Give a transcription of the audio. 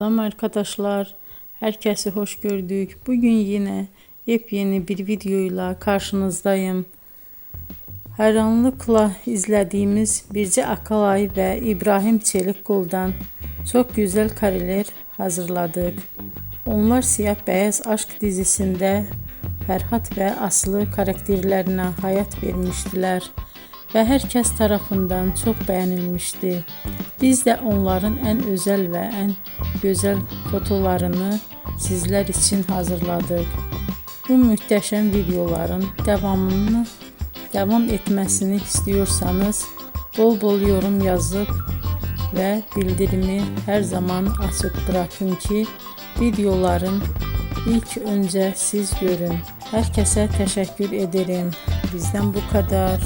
Selam arkadaşlar, herkese hoş gördük. Bugün yine yepyeni bir videoyla karşınızdayım. Hayranlıkla izlediğimiz Birce Akalay ve İbrahim Çelikkol'dan çok güzel kareler hazırladık. Onlar Siyah Beyaz Aşk dizisinde Ferhat ve Aslı karakterlerine hayat vermiştiler ve herkes tarafından çok beğenilmişti. Biz de onların en özel ve en güzel fotolarını sizler için hazırladık. Bu muhteşem videoların devam etmesini istiyorsanız bol bol yorum yazıp ve bildirimi her zaman açık bırakın ki videoların ilk önce siz görün. Herkese teşekkür ederim. Bizden bu kadar.